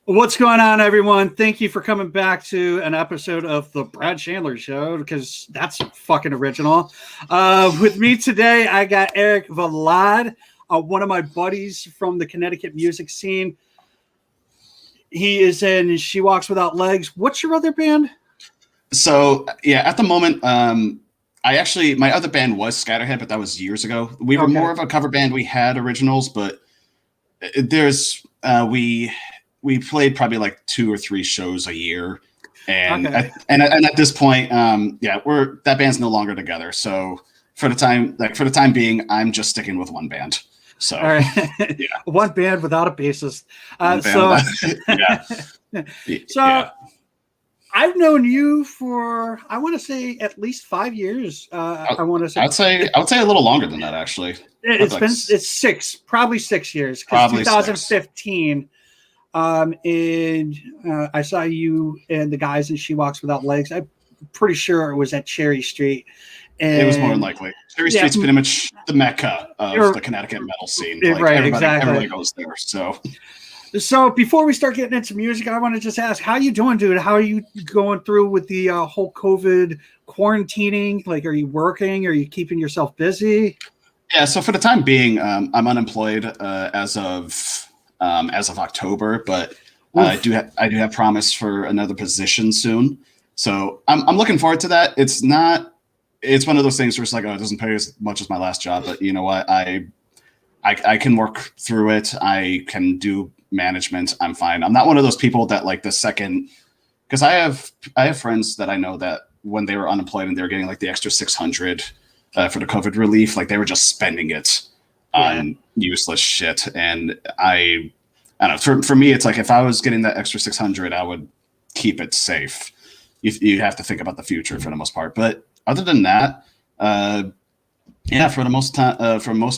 What's going on, everyone? Thank you for coming back to an episode of the Brad Chandler Show because that's fucking original. With me today, I got Eric Valad, one of my buddies from the Connecticut music scene. He is in She Walks Without Legs. What's your other band? So yeah, at the moment, my other band was Scatterhead, but that was years ago. We were more of a cover band. We had originals, but we played probably like 2 or 3 shows a year, and at this point, that band's no longer together. So for the time being, I'm just sticking with one band. So all right. Yeah, one band without a bassist. So I've known you for, I want to say, at least 5 years. I would say a little longer than that, actually. It's probably 6 years. Probably 2015. And I saw you and the guys in She Walks Without Legs. I'm pretty sure it was at Cherry Street. And it was more than likely. Cherry Street's pretty much the mecca of the Connecticut metal scene. Everybody goes there. So before we start getting into music, I want to just ask, how you doing, dude? How are you going through with the whole COVID quarantining? Like, are you working? Are you keeping yourself busy? Yeah. So for the time being, I'm unemployed as of October, but I do have promise for another position soon. So I'm looking forward to that. It's one of those things where it's like, oh, it doesn't pay as much as my last job, but you know what? I can work through it. I can do management. I'm fine. I'm not one of those people that like the second, because I have friends that I know that when they were unemployed and they were getting like the extra 600 for the COVID relief, like they were just spending it on useless shit. And I don't know, for me, it's like if I was getting that extra 600, I would keep it safe. You have to think about the future for the most part. But other than that, for the most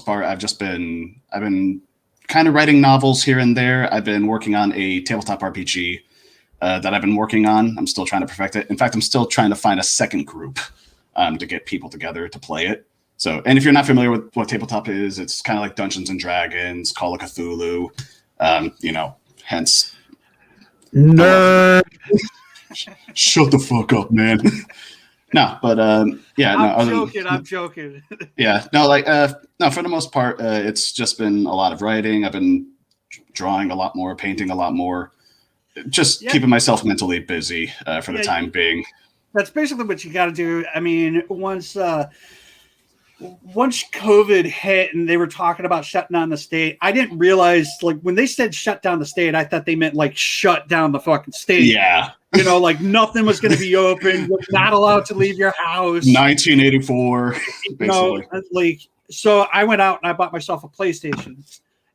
part, I've been kind of writing novels here and there. I've been working on a tabletop RPG that I've been working on. I'm still trying to perfect it. In fact, I'm still trying to find a second group to get people together to play it. So, and if you're not familiar with what tabletop is, it's kind of like Dungeons and Dragons, Call of Cthulhu, hence. Nerd. Shut the fuck up, man. No, but I'm joking. Yeah, no, for the most part, it's just been a lot of writing. I've been drawing a lot more, painting a lot more, just keeping myself mentally busy for the time being. That's basically what you got to do. I mean, once COVID hit and they were talking about shutting down the state, I didn't realize, like, when they said shut down the state, I thought they meant like shut down the fucking state. Yeah. Like nothing was going to be open. You're not allowed to leave your house. 1984. Basically. So I went out and I bought myself a PlayStation.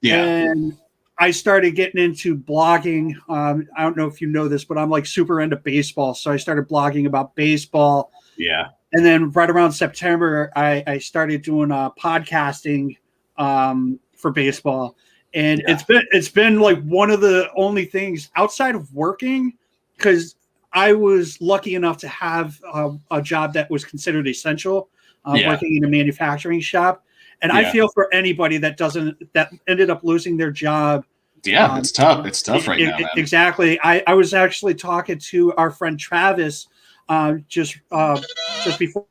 Yeah. And I started getting into blogging. I don't know if you know this, but I'm like super into baseball. So I started blogging about baseball. Yeah. And then right around September, I started doing podcasting for baseball. And it's been like one of the only things outside of working, because I was lucky enough to have a job that was considered essential, working in a manufacturing shop. And I feel for anybody that ended up losing their job. Yeah, it's tough. It's tough right now, man. Exactly. I was actually talking to our friend Travis just before.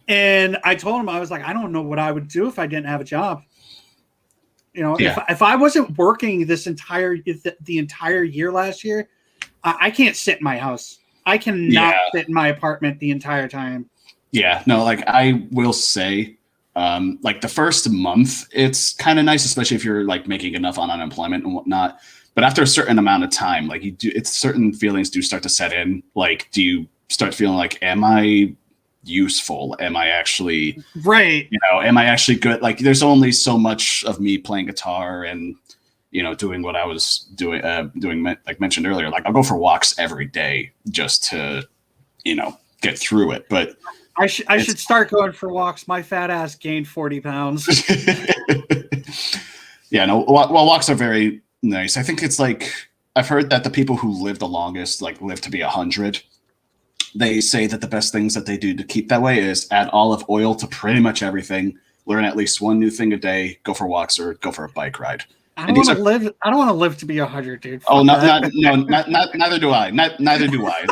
And I told him, I was like, I don't know what I would do if I didn't have a job. If I wasn't working the entire year last year, I can't sit in my house. I cannot sit in my apartment the entire time. Yeah, no, like I will say, like the first month, it's kind of nice, especially if you're like making enough on unemployment and whatnot. But after a certain amount of time, like certain feelings do start to set in. Like, do you start feeling like, am I useful? Am I actually right? Am I actually good? Like, there's only so much of me playing guitar and doing what I was doing like mentioned earlier. Like, I'll go for walks every day just to get through it. But I should start going for walks. My fat ass gained 40 pounds. Yeah, no. Well, walks are very nice. I think it's like, I've heard that the people who live the longest live to be 100. They say that the best things that they do to keep that way is add olive oil to pretty much everything, learn at least one new thing a day, go for walks or go for a bike ride. I And don't want these are to live. I don't want to live to be 100, dude. oh Fuck not that. not no not neither do I. Neither do I.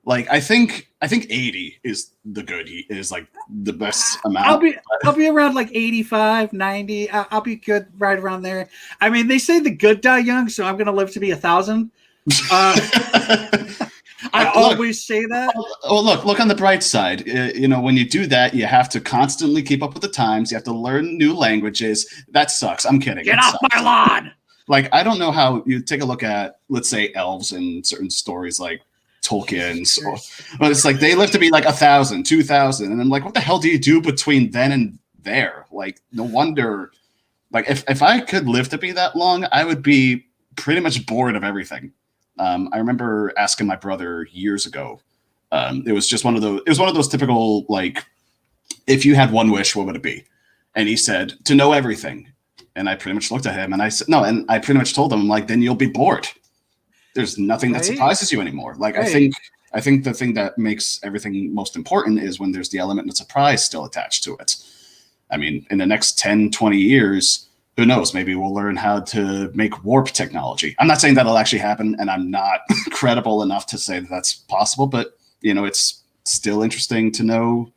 Like I think 80 is the good is like the best I'll amount. be I'll be around like 85, 90. I'll be good right around there. I mean, they say the good die young, so I'm gonna live to be 1,000. I Look, always say that. oh, look on the bright side. When you do that, you have to constantly keep up with the times. You have to learn new languages. That sucks. I'm kidding. Get It off sucks. my lawn. Like, I don't know how you take a look at, let's say, elves in certain stories like Tolkien's, but it's like they live to be like 1,000, 2,000, and I'm like, what the hell do you do between then and there? Like, no wonder. Like, if I could live to be that long, I would be pretty much bored of everything. I remember asking my brother years ago. It was just one of those. It was one of those typical like, if you had one wish, what would it be? And he said to know everything. And I pretty much looked at him and I said no. And I pretty much told him like, then you'll be bored. There's nothing that surprises you anymore. Like I think the thing that makes everything most important is when there's the element of surprise still attached to it. I mean, in the next 10, 20 years, who knows? Maybe we'll learn how to make warp technology. I'm not saying that'll actually happen, and I'm not credible enough to say that that's possible, but it's still interesting to know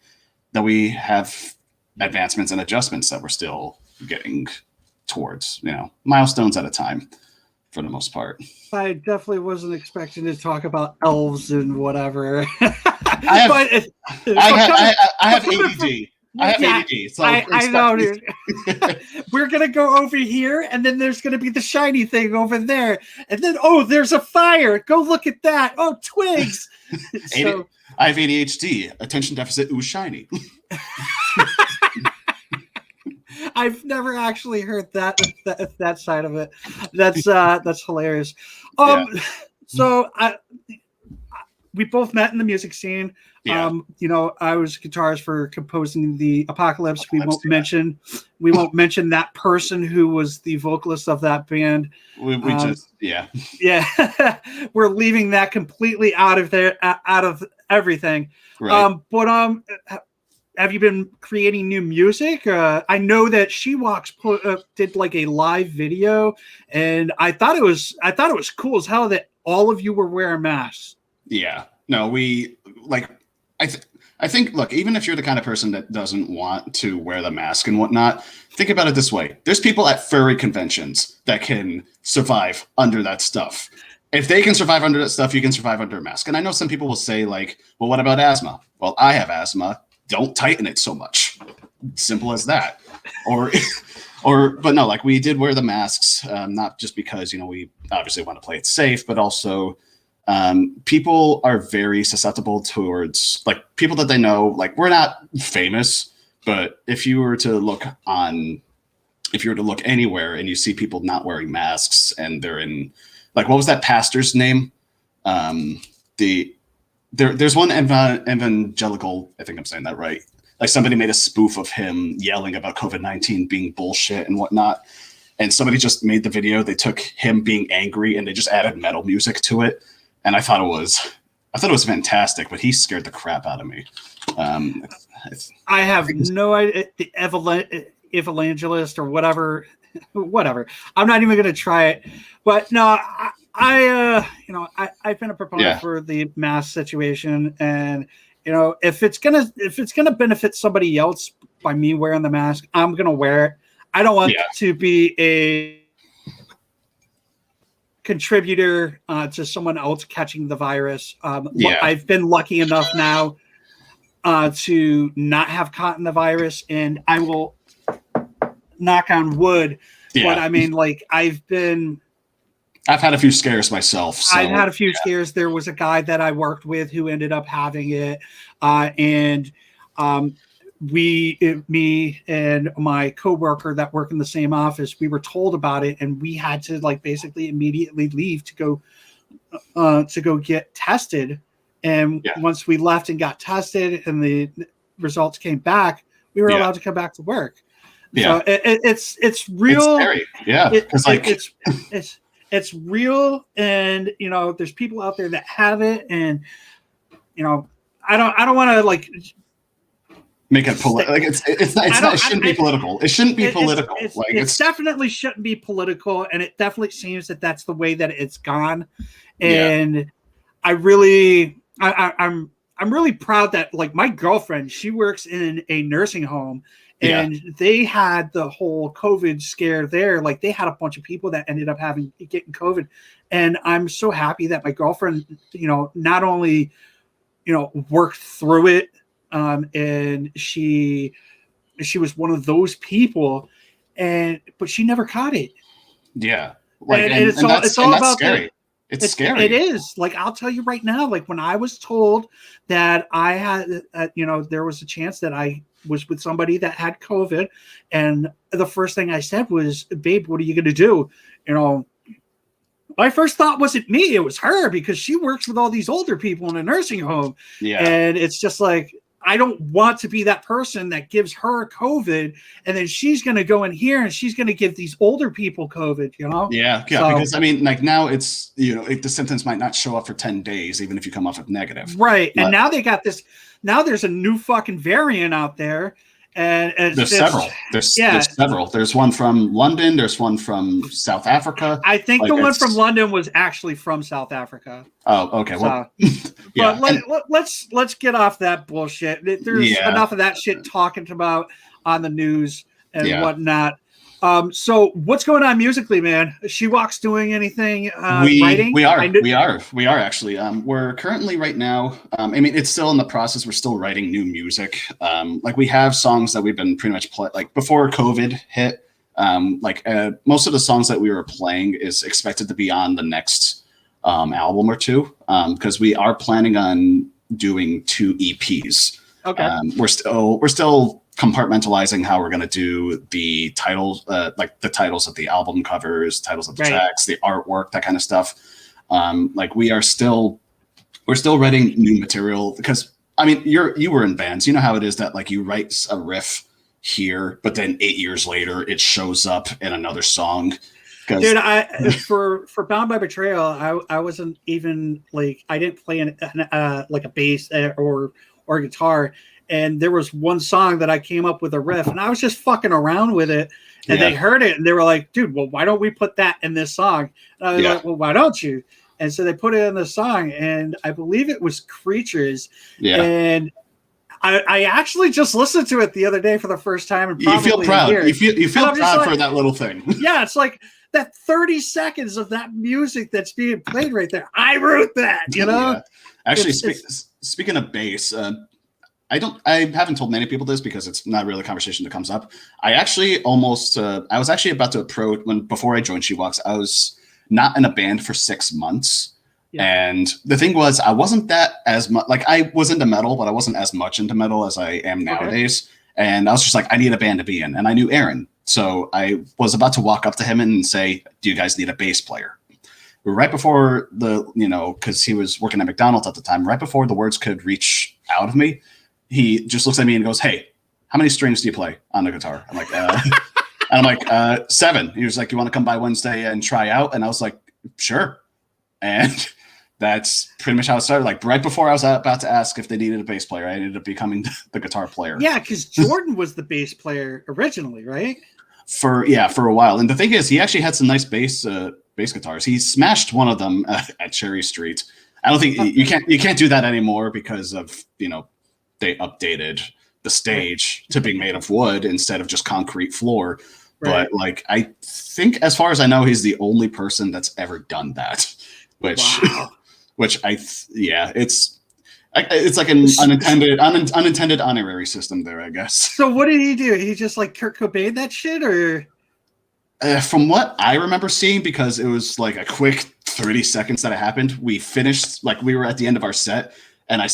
that we have advancements and adjustments that we're still getting towards, milestones at a time for the most part. I definitely wasn't expecting to talk about elves and whatever. I have ADD. I have ADD. So I know, dude. We're going to go over here, and then there's going to be the shiny thing over there. And then, there's a fire. Go look at that. Oh, twigs. So, I have ADHD, attention deficit, ooh, shiny. I've never actually heard that side of it. That's hilarious. So we both met in the music scene. Yeah. I was guitarist for composing the Apocalypse. We won't mention that person who was the vocalist of that band. Yeah. We're leaving that completely out of everything. Right. Have you been creating new music? I know that She Walks did like a live video, and I thought it was cool as hell that all of you were wearing masks. Yeah. No, we like. I think. Look, even if you're the kind of person that doesn't want to wear the mask and whatnot, think about it this way: there's people at furry conventions that can survive under that stuff. If they can survive under that stuff, you can survive under a mask. And I know some people will say, like, well, what about asthma? Well, I have asthma. Don't tighten it so much. Simple as that. But no, like we did wear the masks, not just because, we obviously want to play it safe, but also people are very susceptible towards like people that they know. Like we're not famous, but if you were to look anywhere and you see people not wearing masks and they're in like, what was that pastor's name? There's one evangelical, I think I'm saying that right. Like somebody made a spoof of him yelling about COVID-19 being bullshit and whatnot. And somebody just made the video. They took him being angry and they just added metal music to it. And I thought it was fantastic, but he scared the crap out of me. I have no idea. The evangelist or whatever. I'm not even going to try it, but no, I've been a proponent for the mask situation, and if it's gonna benefit somebody else by me wearing the mask, I'm gonna wear it. I don't want to be a contributor to someone else catching the virus. I've been lucky enough now to not have caught the virus, and I will knock on wood. Yeah. But I mean, like I've had a few scares myself. So, I've had a few scares. There was a guy that I worked with who ended up having it. And me and my coworker that work in the same office, we were told about it and we had to like basically immediately leave to go get tested. And once we left and got tested and the results came back, we were allowed to come back to work. Yeah. So it's real. It's scary. Yeah. It's real, and there's people out there that have it, and I don't want to like make it political. Like it's not, it shouldn't be political. It shouldn't be political. It definitely shouldn't be political, and it definitely seems that that's the way that it's gone. And I'm really proud that like my girlfriend, she works in a nursing home, and they had the whole COVID scare there. Like they had a bunch of people that ended up getting COVID, and I'm so happy that my girlfriend, not only worked through it. And she was one of those people, but she never caught it. Yeah, and it's all about scary. It's scary. It is. Like I'll tell you right now. Like when I was told that I had, there was a chance that I was with somebody that had COVID, and the first thing I said was, "Babe, what are you going to do?" My first thought wasn't me; it was her, because she works with all these older people in a nursing home. Yeah, and it's just like, I don't want to be that person that gives her COVID, and then she's going to go in here and she's going to give these older people COVID, Yeah, because I mean, like now it's, the symptoms might not show up for 10 days, even if you come off with negative. Right. But, and now they got this, now there's a new fucking variant out there. And there's several. There's several. There's one from London. There's one from South Africa. I think the one from London was actually from South Africa. Oh, okay. Well, but let's get off that bullshit. There's enough of that shit talking about on the news and whatnot. So what's going on musically, man? She Walks doing anything writing? We are actually. We're currently right now. I mean, it's still in the process. We're still writing new music. Like we have songs that we've been pretty much like before COVID hit. Most of the songs that we were playing is expected to be on the next album or two, because we are planning on doing 2 EPs. Okay. We're still compartmentalizing how we're going to do the titles, like the titles of the album covers, titles of the tracks, the artwork, that kind of stuff. We're still writing new material, because I mean, you were in bands, you know how it is that like you write a riff here, but then 8 years later it shows up in another song. Dude, for Bound by Betrayal, I wasn't even like, I didn't play like a bass or guitar. And there was one song that I came up with a riff, and I was just fucking around with it. And they heard it, and they were like, "Dude, well, why don't we put that in this song?" And I was like, "Well, why don't you?" And so they put it in the song, and I believe it was Creatures. Yeah. And I actually just listened to it the other day for the first time. And you feel proud. You feel proud for that little thing. Yeah, it's like that 30 seconds of that music that's being played right there. I wrote that, Yeah. Actually, speaking of bass. I haven't told many people this because it's not really a conversation that comes up. I actually I was actually about to approach before I joined She Walks, I was not in a band for 6 months. Yeah. And the thing was, I wasn't that as much, like I was into metal, but I wasn't as much into metal as I am nowadays. Okay. And I was just like, I need a band to be in. And I knew Aaron. So I was about to walk up to him and say, "Do you guys need a bass player?" Right before because he was working at McDonald's at the time, right before the words could reach out of me, he just looks at me and goes, "Hey, how many strings do you play on the guitar?" I'm like, and I'm like, 7. He was like, "You want to come by Wednesday and try out?" And I was like, "Sure." And that's pretty much how it started. Like right before I was about to ask if they needed a bass player, I ended up becoming the guitar player. Yeah, because Jordan was the bass player originally, right? For a while. And the thing is, he actually had some nice bass guitars. He smashed one of them at Cherry Street. I don't think you can't do that anymore because of they updated the stage to being made of wood instead of just concrete floor. Right. But like, I think as far as I know, he's the only person that's ever done that, it's like an unintended honorary system there, I guess. So what did he do? He just like Kurt Cobain that shit, or? From what I remember seeing, because it was like a quick 30 seconds that it happened, we finished, like we were at the end of our set. And I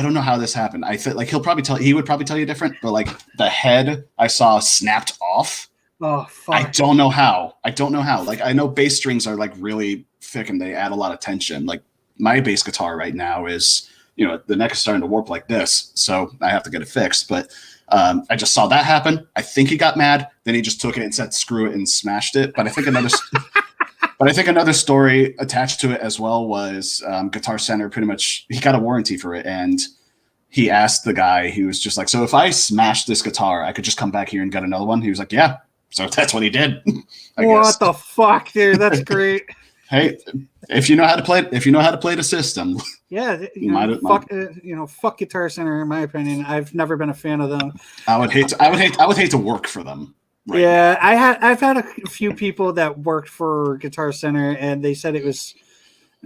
don't know how this happened. I feel like he would probably tell you different, but like the head I saw snapped off. Oh, fuck. I don't know how. Like I know bass strings are like really thick and they add a lot of tension. Like my bass guitar right now is, the neck is starting to warp like this. So I have to get it fixed. But I just saw that happen. I think he got mad. Then he just took it and said, "Screw it," and smashed it. But I think another story attached to it as well was Guitar Center pretty much, he got a warranty for it, and he asked the guy, he was just like, so if I smash this guitar, I could just come back here and get another one. He was like, yeah. So that's what he did. I guess. What the fuck, dude? That's great. Hey, if you know how to play the system, Yeah, fuck Guitar Center. In my opinion, I've never been a fan of them. I would hate to work for them. Right yeah, now. I've had a few people that worked for Guitar Center, and they said it was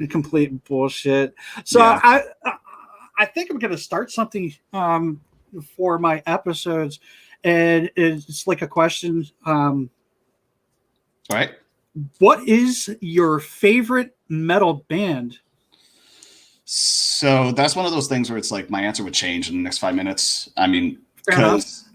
complete bullshit. So yeah. I think I'm going to start something for my episodes, and it's like a question. All right. What is your favorite metal band? So that's one of those things where it's like my answer would change in the next 5 minutes. I mean, because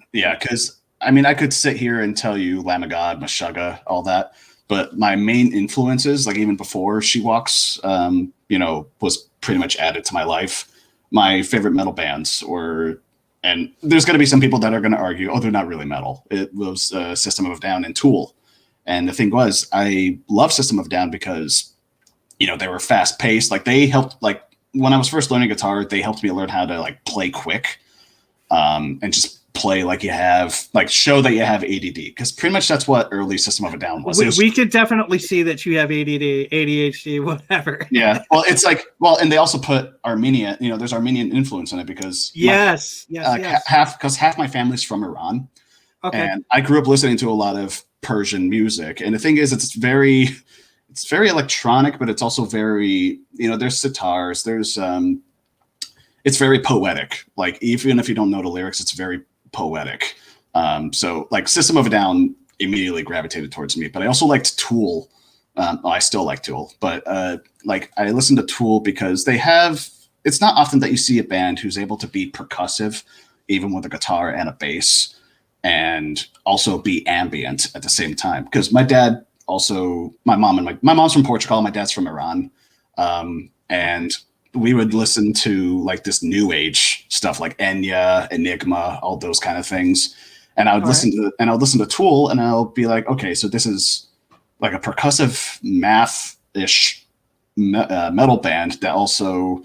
I mean, I could sit here and tell you Lamb of God, Meshuggah, all that, but my main influences, like even before She Walks, was pretty much added to my life. My favorite metal bands were, and there's going to be some people that are going to argue, oh, they're not really metal. It was System of a Down and Tool. And the thing was, I love System of a Down because, they were fast paced. Like they helped, like when I was first learning guitar, they helped me learn how to like play quick and just play like you have, like show that you have ADD. Because pretty much that's what early System of a Down was. We could definitely see that you have ADD, ADHD, whatever. Yeah. Well, it's like, and they also put Armenia, there's Armenian influence in it because yes. Half my family's from Iran. Okay. And I grew up listening to a lot of Persian music. And the thing is, it's very electronic, but it's also very, there's sitars, there's, it's very poetic. Like, even if you don't know the lyrics, it's very poetic. So like System of a Down immediately gravitated towards me, but I also liked Tool. I still like Tool, but like I listened to Tool because it's not often that you see a band who's able to be percussive, even with a guitar and a bass, and also be ambient at the same time. Because my dad also, my mom's from Portugal, my dad's from Iran, and we would listen to like this new age stuff like Enya, Enigma, all those kind of things. And I would listen to Tool, and I'll be like, okay, so this is like a percussive math-ish metal band that also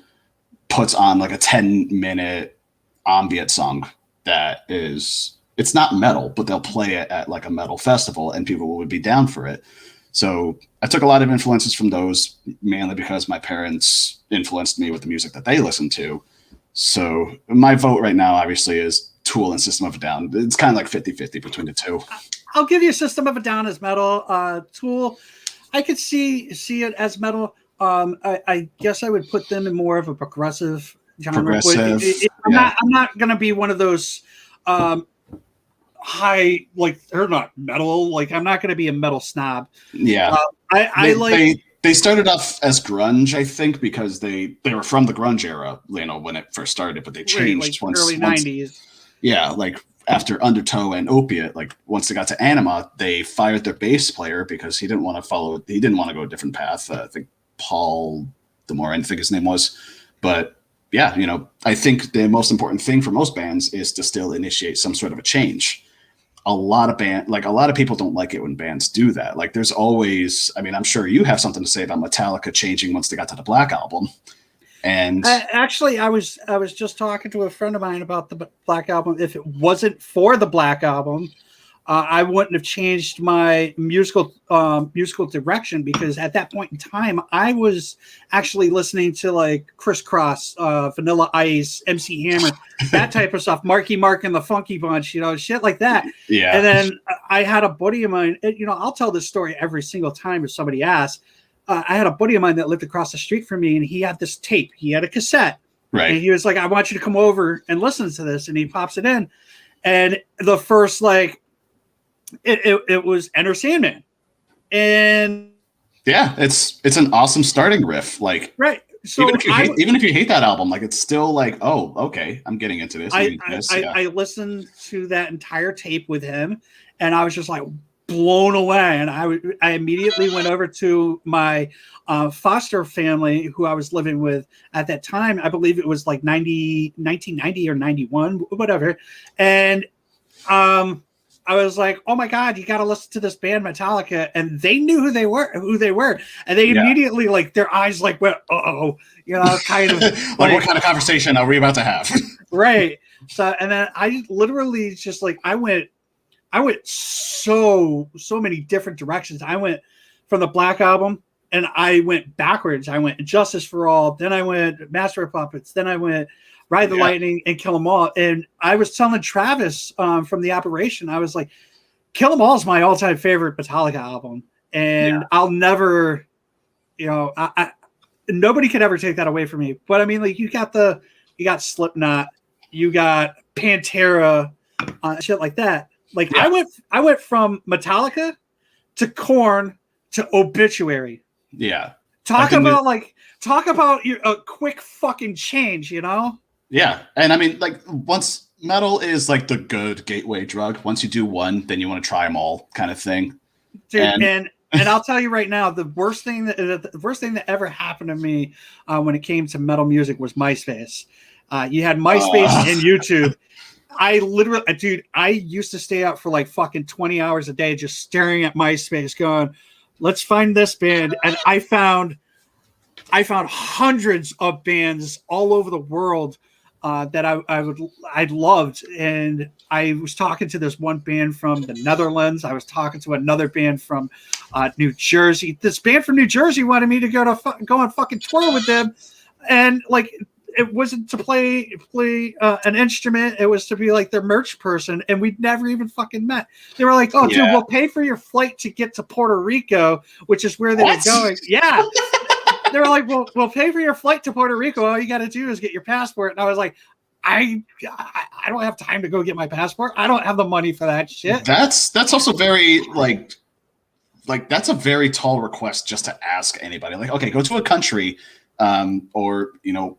puts on like a 10-minute ambient song that is, it's not metal, but they'll play it at like a metal festival and people would be down for it. So I took a lot of influences from those, mainly because my parents influenced me with the music that they listened to. So my vote right now, obviously, is Tool and System of a Down. It's kind of like 50-50 between the two. I'll give you System of a Down as metal. Tool, I could see it as metal. I guess I would put them in more of a progressive genre. I'm not going to be one of those high, like they're not metal. Like I'm not going to be a metal snob. Yeah, they started off as grunge, I think, because they were from the grunge era, when it first started, but they changed early 90s. Yeah, like after Undertow and Opiate, like once they got to Anima, they fired their bass player because he didn't want to go a different path. I think Paul Demore, I think his name was, but yeah, I think the most important thing for most bands is to still initiate some sort of a change. A lot of people don't like it when bands do that. Like there's always, I'm sure you have something to say about Metallica changing once they got to the Black Album. And actually, I was just talking to a friend of mine about the Black Album. If it wasn't for the Black Album, I wouldn't have changed my musical direction, because at that point in time, I was actually listening to like Criss Cross, Vanilla Ice, MC Hammer, that type of stuff, Marky Mark and the Funky Bunch, shit like that. Yeah. And then I had a buddy of mine, I'll tell this story every single time if somebody asks. I had a buddy of mine that lived across the street from me, and he had this tape. He had a cassette. Right. And he was like, I want you to come over and listen to this. And he pops it in. And the first, it was Enter Sandman. And yeah, it's an awesome starting riff. Like, right. So even if you hate that album, like it's still like, oh, okay, I'm getting into this. I listened to that entire tape with him, and I was just like blown away. And I immediately went over to my foster family who I was living with at that time. I believe it was like 1990 or 91, whatever. And I was like, oh my God, you got to listen to this band Metallica. And they knew who they were. And they immediately, like, their eyes like went, uh-oh, kind of like what kind of conversation are we about to have? Right. So, and then I literally just like, I went so many different directions. I went from the Black Album and I went backwards. I went Justice for All. Then I went Master of Puppets. Then I went Ride the Lightning and Kill 'Em All. And I was telling Travis from the operation, I was like, Kill 'Em All is my all-time favorite Metallica album. And I'll never, nobody could ever take that away from me. But I mean, like, you got Slipknot, you got Pantera, shit like that. Like I went from Metallica to Korn to Obituary. Yeah. Talk about a quick fucking change, Yeah. And I mean, like, once metal is like the good gateway drug, once you do one, then you want to try them all kind of thing. Dude, and I'll tell you right now, the worst thing that ever happened to me when it came to metal music was MySpace. You had MySpace and YouTube. I used to stay up for like fucking 20 hours a day just staring at MySpace going, let's find this band. And I found hundreds of bands all over the world that I loved. And I was talking to this one band from the Netherlands. I was talking to another band from New Jersey. This band from New Jersey wanted me to go on fucking tour with them. And like, it wasn't to play an instrument. It was to be like their merch person. And we'd never even fucking met. They were like, oh, dude, we'll pay for your flight to get to Puerto Rico, which is where they were going. Yeah. They were like, we'll pay for your flight to Puerto Rico. All you got to do is get your passport. And I was like, I don't have time to go get my passport. I don't have the money for that shit. That's also very like that's a very tall request just to ask anybody. Like, okay, go to a country, or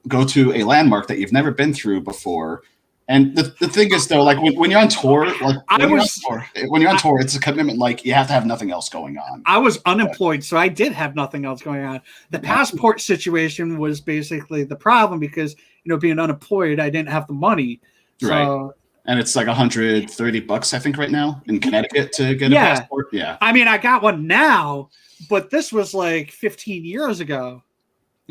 go to a landmark that you've never been through before. And the thing is, though, like when you're on tour, when you're on tour, it's a commitment. Like, you have to have nothing else going on. I was unemployed, so I did have nothing else going on. The passport situation was basically the problem because, being unemployed, I didn't have the money. So, right. And it's like $130, I think, right now in Connecticut to get a passport. Yeah. I mean, I got one now, but this was like 15 years ago.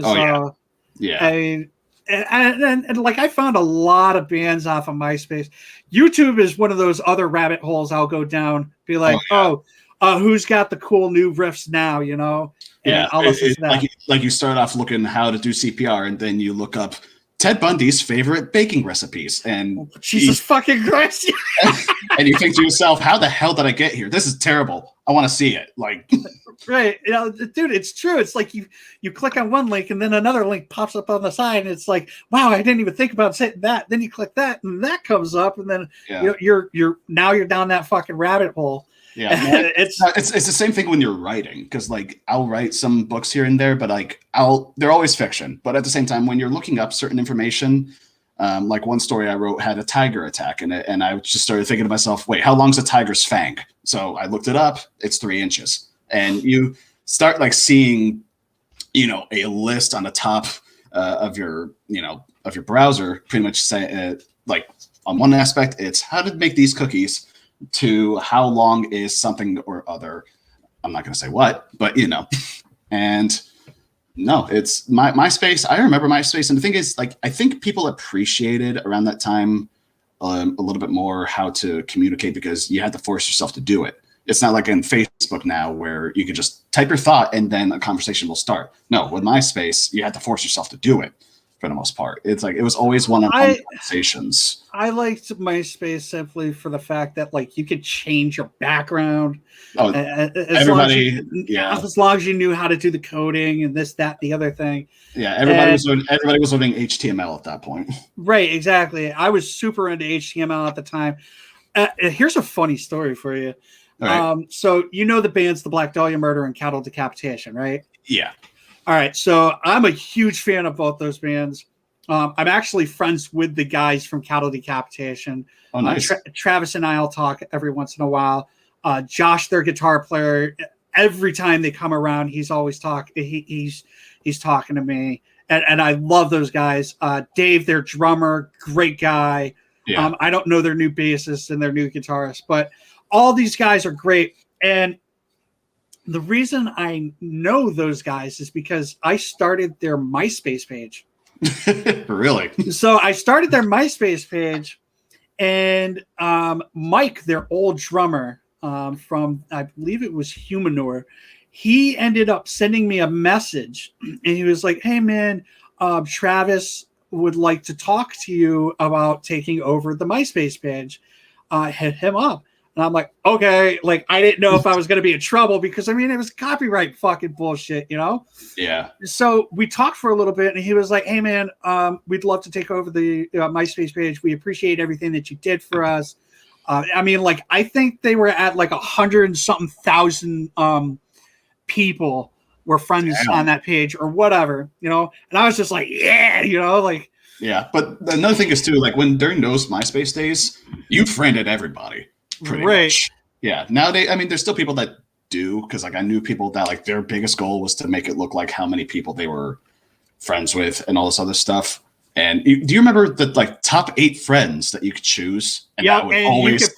Oh, yeah. I mean, and like, I found a lot of bands off of MySpace. YouTube is one of those other rabbit holes I'll go down. Be like, who's got the cool new riffs now? And I'll listen to that. Like you start off looking how to do CPR, and then you look up Ted Bundy's favorite baking recipes, and Jesus fucking Christ! And you think to yourself, how the hell did I get here? This is terrible. I want to see it. Like, right, dude, it's true. It's like you click on one link and then another link pops up on the side, and it's like, wow, I didn't even think about saying that. Then you click that, and that comes up, and then you're down that fucking rabbit hole. Yeah, it's the same thing when you're writing, because like I'll write some books here and there, but like they're always fiction. But at the same time, when you're looking up certain information, like one story I wrote had a tiger attack in it, and I just started thinking to myself, wait, how long's a tiger's fang? So I looked it up. It's 3 inches, and you start like seeing, a list on the top of your browser, pretty much say like on one aspect, it's how to make these cookies, to how long is something or other. I'm not going to say what, but and no, it's MySpace. I remember MySpace. And the thing is, like, I think people appreciated around that time a little bit more how to communicate, because you had to force yourself to do it. It's not like in Facebook now where you can just type your thought and then a conversation will start. No, with MySpace, you had to force yourself to do it. For the most part, it's like it was always one-on-one conversations. I liked MySpace simply for the fact that like you could change your background. Oh, as long as you knew how to do the coding and this, that, the other thing. Yeah, everybody was learning HTML at that point. Right, exactly. I was super into HTML at the time. Here's a funny story for you. Right. So the bands, the Black Dahlia Murder and Cattle Decapitation, right? Yeah. All right, so I'm a huge fan of both those bands. I'm actually friends with the guys from Cattle Decapitation. Oh, nice. Travis and I'll talk every once in a while. Josh, their guitar player, every time they come around, he's always he's talking to me, and I love those guys. Dave, their drummer, great guy. Yeah. I don't know their new bassist and their new guitarist, but all these guys are great. And the reason I know those guys is because I started their MySpace page. Really? So I started their MySpace page, and Mike, their old drummer from, I believe it was Humanor, he ended up sending me a message, and he was like, "Hey man, Travis would like to talk to you about taking over the MySpace page. Hit him up." And I'm like, okay, like I didn't know if I was going to be in trouble because I mean, it was copyright fucking bullshit, you know? Yeah. So we talked for a little bit, and he was like, "Hey man, we'd love to take over the MySpace page. We appreciate everything that you did for us." I mean, like I think they were at like 100 and something thousand people were friends on that page or whatever, you know? And I was just like, yeah, you know, like. Yeah, but another thing is too, like when during those MySpace days, you friended everybody. Pretty much. Yeah. Nowadays, I mean, there's still people that do, because like I knew people that like their biggest goal was to make it look like how many people they were friends with and all this other stuff. And do you remember the like top 8 friends that you could choose? And yeah, would and always,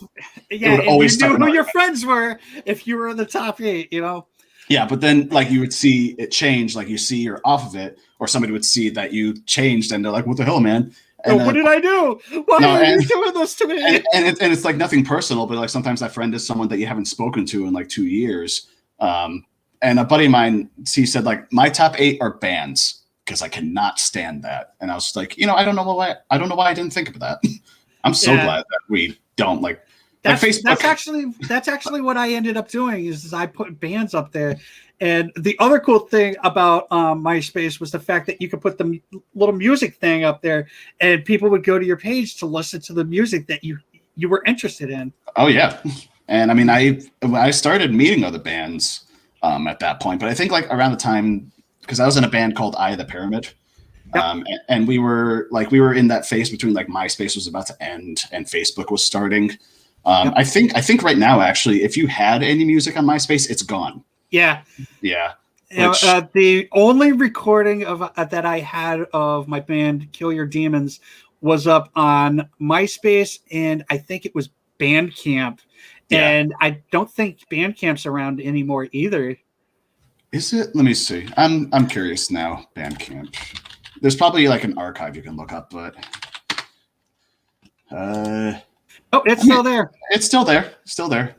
you knew who your friends were if you were in the top 8, you know? Yeah, but then like you would see it change, like you see you're off of it, or somebody would see that you changed and they're like, "What the hell, man?" And what did I do? Why are you doing this to me? And it's like nothing personal, but like sometimes that friend is someone that you haven't spoken to in like 2 years. And a buddy of mine, he said like my top 8 are bands because I cannot stand that. And I was like, I don't know why I didn't think of that. I'm so glad that we don't like. That's actually what I ended up doing is I put bands up there. And the other cool thing about MySpace was the fact that you could put the little music thing up there, and people would go to your page to listen to the music that you were interested in. Oh yeah, and I mean I started meeting other bands at that point, but I think like around the time, because I was in a band called Eye of the Pyramid. Yep. And we were in that phase between like MySpace was about to end and Facebook was starting. Yep. I think right now, actually, if you had any music on MySpace, it's gone. Yeah. Yeah. The only recording of that I had of my band Kill Your Demons was up on MySpace, and I think it was Bandcamp. Yeah. And I don't think Bandcamp's around anymore either. Is it? Let me see. I'm curious now. Bandcamp. There's probably like an archive you can look up, but it's still there. It's still there. Still there.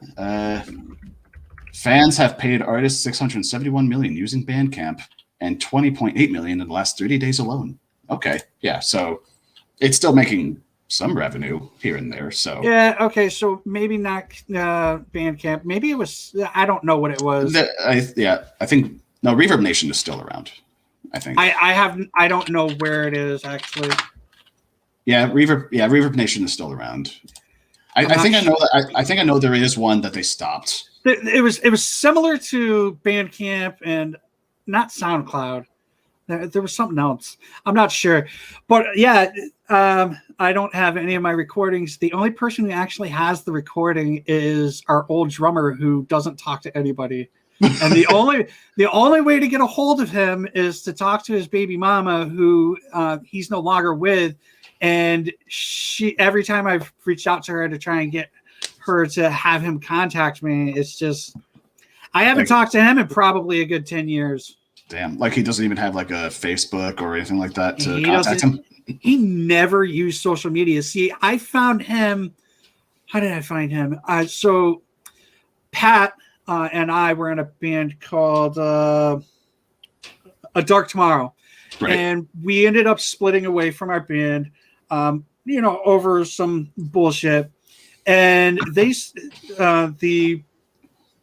Fans have paid artists $671 million using Bandcamp and $20.8 million in the last 30 days alone. Okay, yeah, so it's still making some revenue here and there. So yeah, okay, so maybe not Bandcamp. Maybe it was. I don't know what it was. I think no. Reverb Nation is still around. I think I don't know where it is actually. Yeah, Reverb Nation is still around. I think I know there is one that they stopped. It was similar to Bandcamp and not SoundCloud. There was something else. I'm not sure, but yeah, I don't have any of my recordings. The only person who actually has the recording is our old drummer who doesn't talk to anybody. And the only way to get a hold of him is to talk to his baby mama, who he's no longer with. And every time I've reached out to her to try and get her to have him contact me, it's just I haven't talked to him in probably a good 10 years. Damn, like he doesn't even have like a Facebook or anything like that to contact him? He never used social media. See, I found him. How did I find him? So Pat and I were in a band called A Dark Tomorrow. Right. And we ended up splitting away from our band, over some bullshit. And the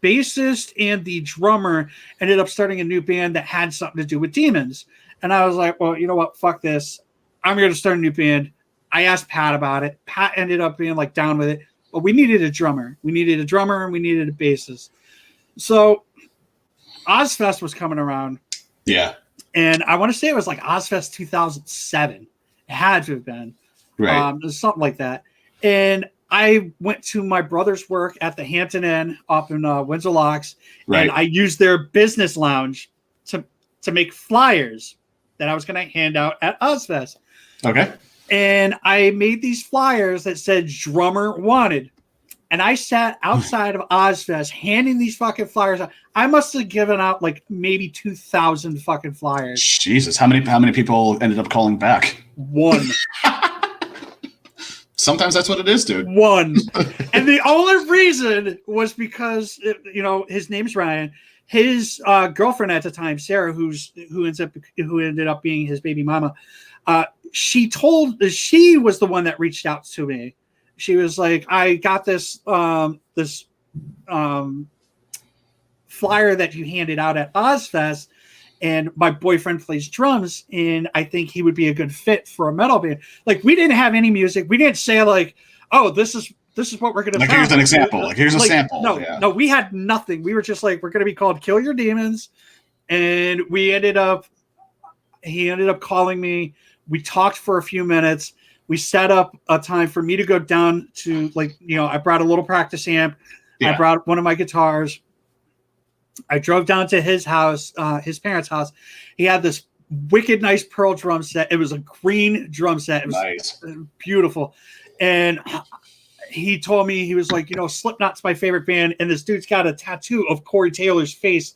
bassist and the drummer ended up starting a new band that had something to do with demons. And I was like, well, you know what? Fuck this. I'm going to start a new band. I asked Pat about it. Pat ended up being like down with it. But we needed a drummer. We needed a drummer and we needed a bassist. So Ozfest was coming around. Yeah. And I want to say it was like Ozfest 2007. It had to have been. Right. It was something like that. And I went to my brother's work at the Hampton Inn up in Windsor Locks. Right. And I used their business lounge to make flyers that I was going to hand out at Ozfest. Okay. And I made these flyers that said drummer wanted. And I sat outside of Ozfest handing these fucking flyers out. I must have given out like maybe 2,000 fucking flyers. Jesus, how many people ended up calling back? One. Sometimes that's what it is, dude. One. And the only reason was because, his name's Ryan. His girlfriend at the time, Sarah, who ended up being his baby mama, she was the one that reached out to me. She was like, I got this flyer that you handed out at Ozfest, and my boyfriend plays drums, and I think he would be a good fit for a metal band. Like, we didn't have any music. We didn't say like, oh, this is what we're gonna. Like, here's an example. Like, here's a sample. No, we had nothing. We were just like, we're gonna be called Kill Your Demons, and he ended up calling me. We talked for a few minutes. We set up a time for me to go down to, I brought a little practice amp. Yeah. I brought one of my guitars. I drove down to his house, his parents' house. He had this wicked nice pearl drum set. It was a green drum set. It was nice. Beautiful. And he told me, he was like, Slipknot's my favorite band. And this dude's got a tattoo of Corey Taylor's face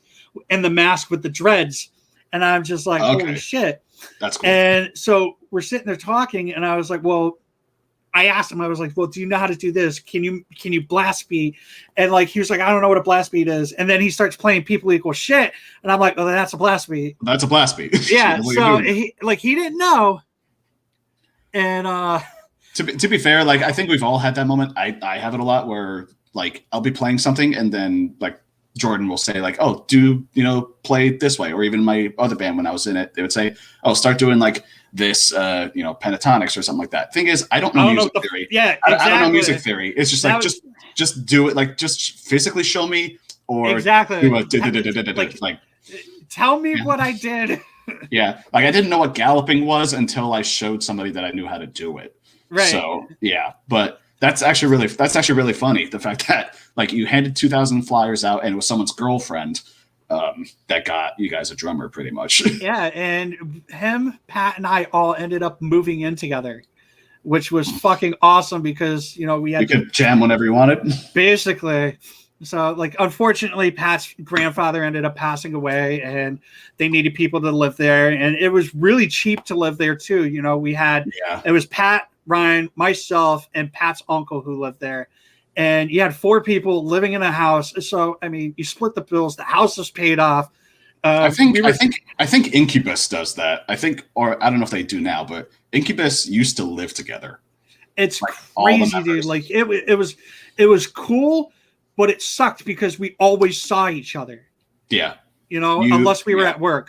and the mask with the dreads. And I'm just like, holy shit. That's cool. And so we're sitting there talking, and I was like, well, I asked him, I was like, well, do you know how to do this? Can you blast beat? And he was like, I don't know what a blast beat is. And then he starts playing People Equal Shit. And I'm like, oh, that's a blast beat. That's a blast beat. Yeah. So he didn't know. And to be fair, I think we've all had that moment. I have it a lot where I'll be playing something, and then Jordan will say oh, do play this way, or even my other band when I was in it, they would say, oh, start doing this, pentatonics or something like that. Thing is, I don't know music theory. Yeah, exactly. I don't know music theory. It's just just do it. Just physically show me, or exactly. Do a tell me what I did. Yeah, I didn't know what galloping was until I showed somebody that I knew how to do it. Right. So yeah, but that's actually really funny. The fact that you handed 2,000 flyers out, and it was someone's girlfriend that got you guys a drummer, pretty much. Yeah, and him, Pat, and I all ended up moving in together, which was fucking awesome because we could jam whenever you wanted. Basically. So unfortunately, Pat's grandfather ended up passing away, and they needed people to live there, and it was really cheap to live there too. It was Pat, Ryan, myself, and Pat's uncle who lived there. And you had 4 people living in a house. So, I mean, you split the bills. The house was paid off. I think Incubus does that. Or I don't know if they do now, but Incubus used to live together. It's crazy, dude. It was cool, but it sucked because we always saw each other. Yeah. Unless we were at work.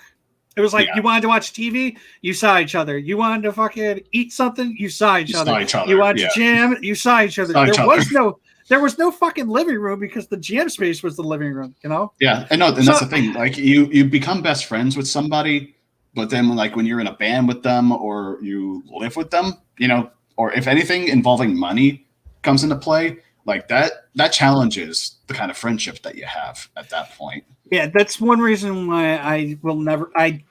It was you wanted to watch TV, you saw each other. You wanted to fucking eat something, you saw each other. You wanted to jam, you saw each other. There was no fucking living room because the jam space was the living room, Yeah, and that's the thing. You become best friends with somebody, but then when you're in a band with them or you live with them, or if anything involving money comes into play, that challenges the kind of friendship that you have at that point. Yeah, that's one reason why I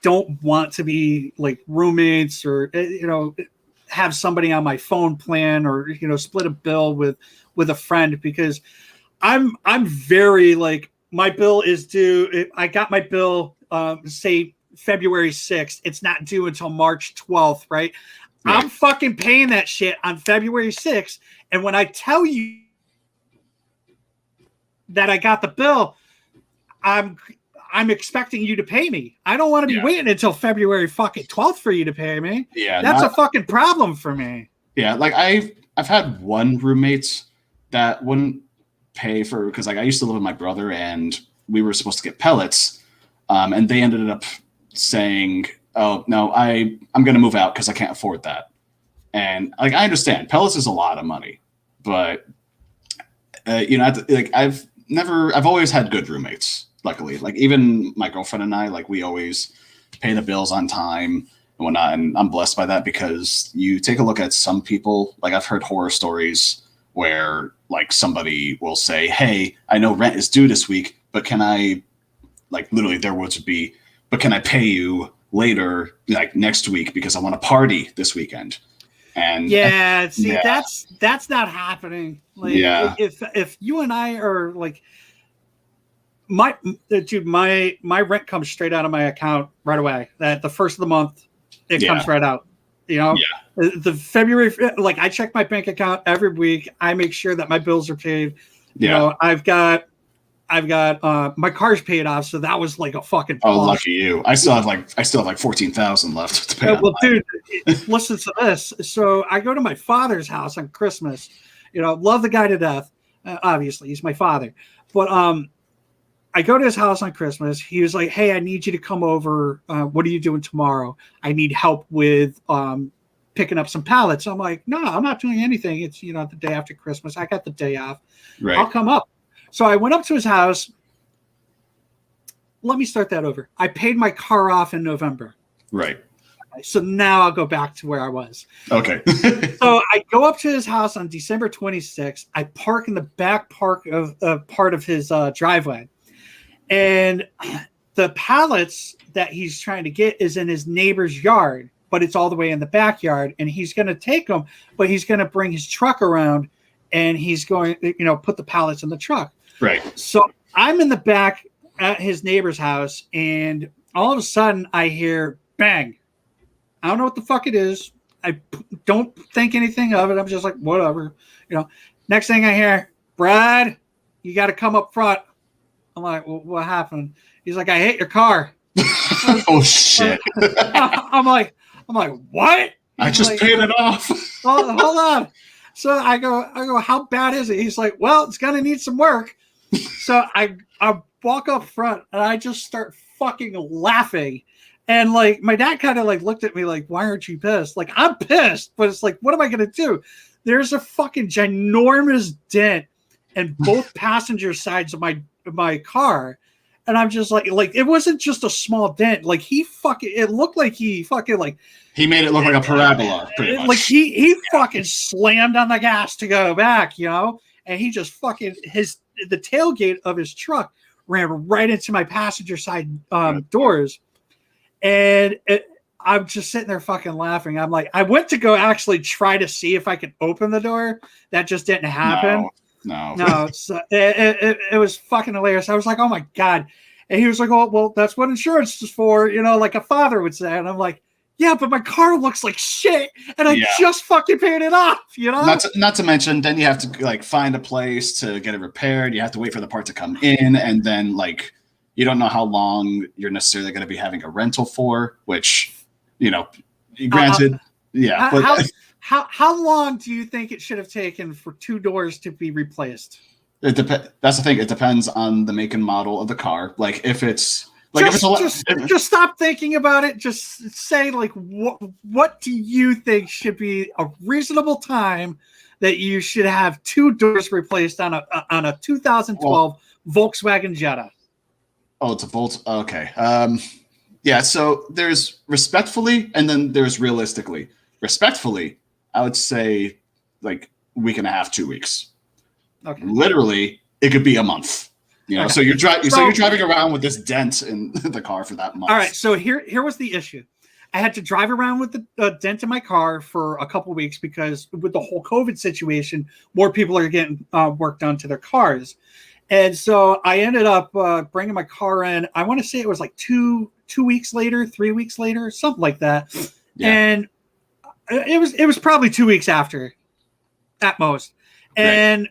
don't want to be roommates or, have somebody on my phone plan or, split a bill with a friend, because I'm very my bill is due. I got my bill, say February 6th. It's not due until March 12th, right? I'm fucking paying that shit on February 6th. And when I tell you that I got the bill, I'm expecting you to pay me. I don't want to be waiting until February fucking 12th for you to pay me. Yeah, that's a fucking problem for me. Yeah, I've had one roommate that wouldn't pay for, because I used to live with my brother and we were supposed to get pellets, and they ended up saying, "Oh no, I'm going to move out because I can't afford that." And I understand pellets is a lot of money, but I've always had good roommates. Luckily, even my girlfriend and I, we always pay the bills on time and whatnot. And I'm blessed by that, because you take a look at some people, I've heard horror stories where somebody will say, "Hey, I know rent is due this week, but can I," literally their words would be, "But can I pay you later, next week, because I want to party this weekend?" And yeah, see, that's not happening. Like, if you and I are like, my rent comes straight out of my account right away. That the first of the month, it comes right out. You know, the February, like I check my bank account every week. I make sure that my bills are paid. You know, I've got my car's paid off, so that was like a fucking plus. Oh, lucky you! I still have like 14,000 left to pay. Well, dude, listen to this. So I go to my father's house on Christmas. You know, love the guy to death. Obviously, he's my father. But I go to his house on Christmas. He was like, "Hey, I need you to come over. What are you doing tomorrow? I need help with picking up some pallets." I'm like, "No, I'm not doing anything. It's the day after Christmas. I got the day off. Right. I'll come up." So I went up to his house. Let me start that over. I paid my car off in November. Right. So now I'll go back to where I was. Okay. So I go up to his house on December 26th. I park in the back part of his driveway. And the pallets that he's trying to get is in his neighbor's yard, but it's all the way in the backyard. And he's going to take them, but he's going to bring his truck around and he's going to, put the pallets in the truck. Right. So I'm in the back at his neighbor's house, and all of a sudden I hear bang. I don't know what the fuck it is. I don't think anything of it. I'm just like, whatever. Next thing I hear, Brad, you got to come up front. I'm like, well, what happened? He's like, I hate your car. Oh shit. I'm like, what? I just paid it off. Hold on. So I go, how bad is it? He's like, well, it's gonna need some work. So I walk up front and I just start fucking laughing. And like my dad kind of like looked at me like, why aren't you pissed? Like, I'm pissed, but it's like, what am I gonna do? There's a fucking ginormous dent in both passenger sides of my car. And I'm just like it wasn't just a small dent. Like it looked like he made it look like a parabola, pretty much. Like he fucking slammed on the gas to go back, and he just fucking the tailgate of his truck ran right into my passenger side doors. And I'm just sitting there fucking laughing. I'm like, I went to go actually try to see if I could open the door. That just didn't happen. No. So it was fucking hilarious. I was like, oh my God. And he was like, oh, well, that's what insurance is for, like a father would say. And I'm like, yeah, but my car looks like shit. And I just fucking paid it off, Not to mention, then you have to like find a place to get it repaired. You have to wait for the part to come in. And then like, you don't know how long you're necessarily going to be having a rental for, which, granted, How long do you think it should have taken for two doors to be replaced? That's the thing. It depends on the make and model of the car. Like if it's like just stop thinking about it. Just say like what do you think should be a reasonable time that you should have two doors replaced on a 2012 Volkswagen Jetta? Oh, it's a Volt. Okay. So there's respectfully, and then there's realistically. Respectfully, I would say like week and a half, 2 weeks. Okay. Literally, it could be a month. Okay. So you're driving around with this dent in the car for that month. All right. So here was the issue. I had to drive around with the dent in my car for a couple of weeks because with the whole COVID situation, more people are getting work done to their cars. And so I ended up bringing my car in. I want to say it was like 2 weeks later, 3 weeks later, something like that. Yeah. And it was probably 2 weeks after at most. And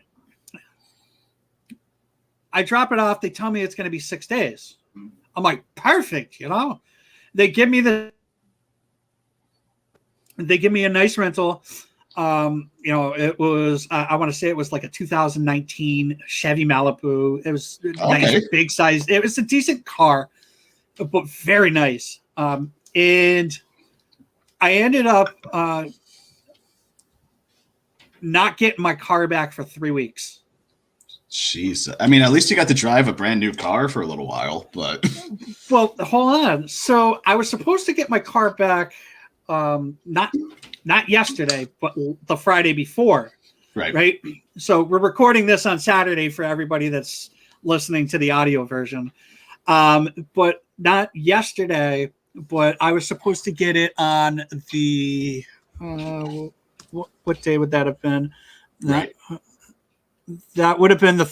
I drop it off. They tell me it's going to be 6 days. I'm like, perfect. They give me a nice rental. It was, I want to say it was like a 2019 Chevy Malibu. It was nice, big size. It was a decent car, but very nice. And I ended up not getting my car back for 3 weeks. Jeez. I mean, at least you got to drive a brand new car for a little while, but. Well, hold on. So I was supposed to get my car back, not yesterday, but the Friday before. Right. So we're recording this on Saturday for everybody that's listening to the audio version. But not yesterday, but I was supposed to get it on the what day would that have been? Right. That would have been the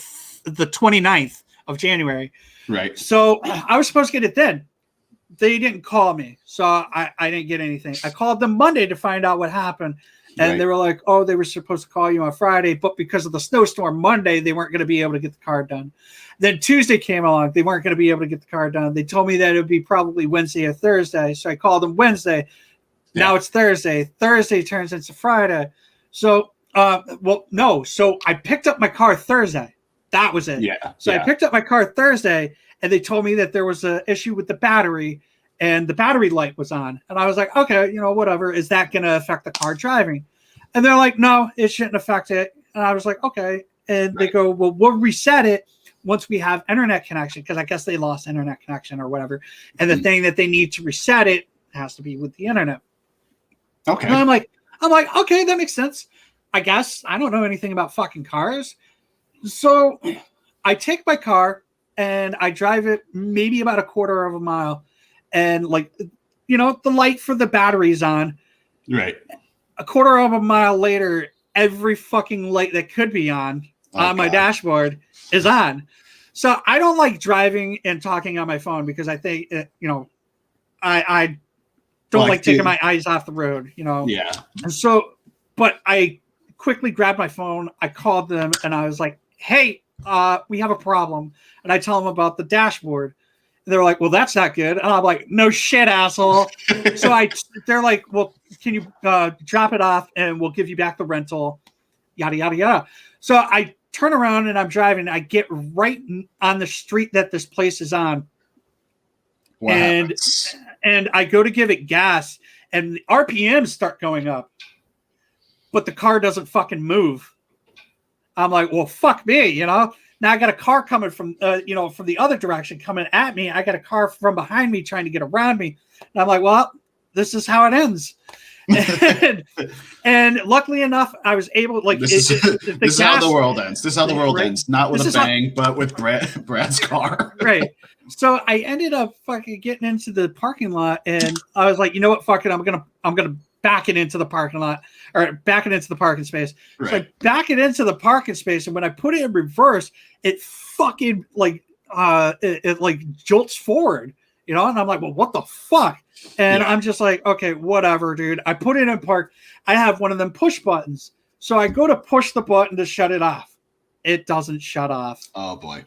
29th of January. Right. So I was supposed to get it then. They didn't call me, so I didn't get anything. I called them Monday to find out what happened, and they were like, "Oh, they were supposed to call you on Friday, but because of the snowstorm Monday, they weren't going to be able to get the car done." Then Tuesday came along, they weren't going to be able to get the car done. They told me that it would be probably Wednesday or Thursday, so I called them Wednesday. Yeah. Now it's Thursday. Thursday turns into Friday. So, no. So I picked up my car Thursday. That was it. Yeah. So I picked up my car Thursday, and they told me that there was an issue with the battery, and the battery light was on. And I was like, okay, whatever. Is that going to affect the car driving? And they're like, no, it shouldn't affect it. And I was like, okay. And they go, well, we'll reset it once we have internet connection, because I guess they lost internet connection or whatever. And the thing that they need to reset it has to be with the internet. Okay. And I'm like, okay, that makes sense. I guess I don't know anything about fucking cars. So I take my car and I drive it maybe about a quarter of a mile, and the light for the battery's on. Right. A quarter of a mile later, every fucking light that could be on my dashboard is on. So I don't like driving and talking on my phone because I think, I don't like taking my eyes off the road, Yeah. And so, but I quickly grabbed my phone. I called them and I was like, hey, we have a problem. And I tell them about the dashboard. And they're like, well, that's not good. And I'm like, no shit, asshole. So they're like, well, can you drop it off and we'll give you back the rental, yada, yada, yada. So I turn around and I'm driving. I get right on the street that this place is on. Wow. And I go to give it gas and the RPMs start going up, but the car doesn't fucking move. I'm like, well, fuck me, Now I got a car coming from, from the other direction coming at me. I got a car from behind me trying to get around me. And I'm like, well, this is how it ends. and luckily enough, I was able, this is how the world ends. This is how the world ends. Not with a bang, but with Brad's car. Right. So I ended up fucking getting into the parking lot, and I was like, you know what, fuck it, I'm gonna back it into the parking lot, or back it into the parking space. Right. So I back it into the parking space, and when I put it in reverse, it fucking it jolts forward, and I'm like, well, what the fuck? And I'm just like, okay, whatever, dude. I put it in park. I have one of them push buttons, so I go to push the button to shut it off. It doesn't shut off. Oh boy.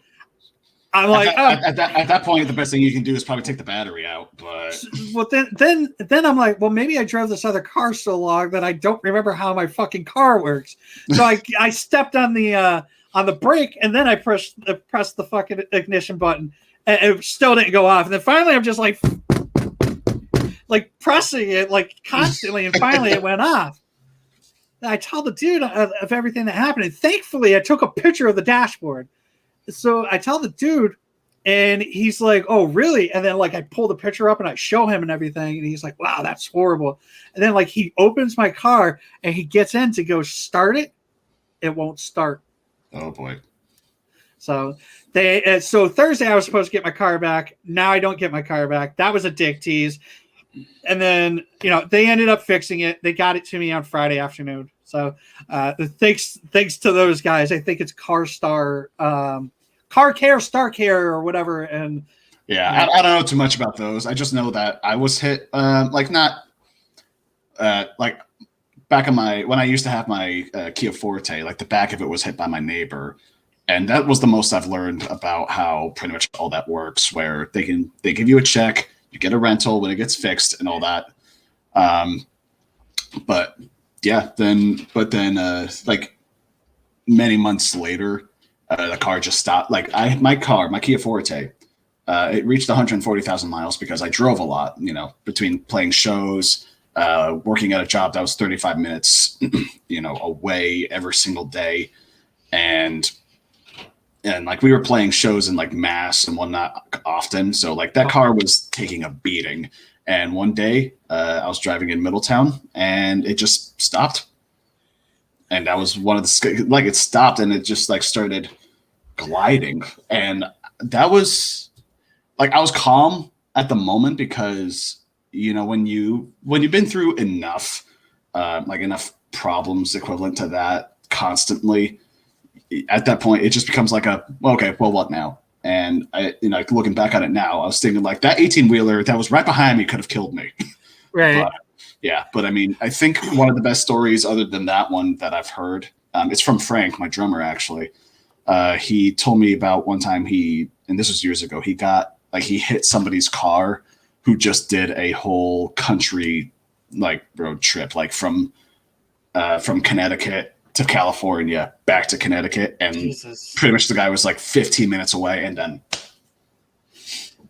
I'm like, at that point, the best thing you can do is probably take the battery out. But well, then I'm like, well, maybe I drove this other car so long that I don't remember how my fucking car works. So I stepped on the brake, and then I pressed the fucking ignition button, and it still didn't go off. And then finally, I'm just like pressing it constantly, and finally it went off. And I tell the dude of everything that happened, and thankfully I took a picture of the dashboard. So I tell the dude, and he's like, oh, really? And then I pull the picture up and I show him and everything. And he's like, wow, that's horrible. And then he opens my car and he gets in to go start it. It won't start. Oh boy. So so Thursday I was supposed to get my car back. Now I don't get my car back. That was a dick tease. And then, they ended up fixing it. They got it to me on Friday afternoon. So thanks to those guys. I think it's Car Care, Star Care, or whatever. And yeah, I don't know too much about those. I just know that I was hit back on when I used to have my Kia Forte, the back of it was hit by my neighbor. And that was the most I've learned about how pretty much all that works, where they give you a check, you get a rental when it gets fixed and all that. But then many months later, the car just stopped. My Kia Forte, it reached 140,000 miles because I drove a lot, between playing shows, working at a job that was 35 minutes, away every single day. And we were playing shows in Mass and whatnot often. So that car was taking a beating. And one day I was driving in Middletown and it just stopped. And that was one of the, it stopped and it just started gliding. And that was I was calm at the moment because, when you've been through enough problems equivalent to that constantly, at that point, it just becomes like okay, well, what now? And looking back on it now, I was thinking like that 18-wheeler that was right behind me could have killed me. Right. But I mean, I think one of the best stories other than that one that I've heard, it's from Frank, my drummer, actually. He told me about one time and this was years ago, he hit somebody's car who just did a whole country like road trip, like from Connecticut to California, back to Connecticut, and Jesus. pretty much the guy was like 15 minutes away, and then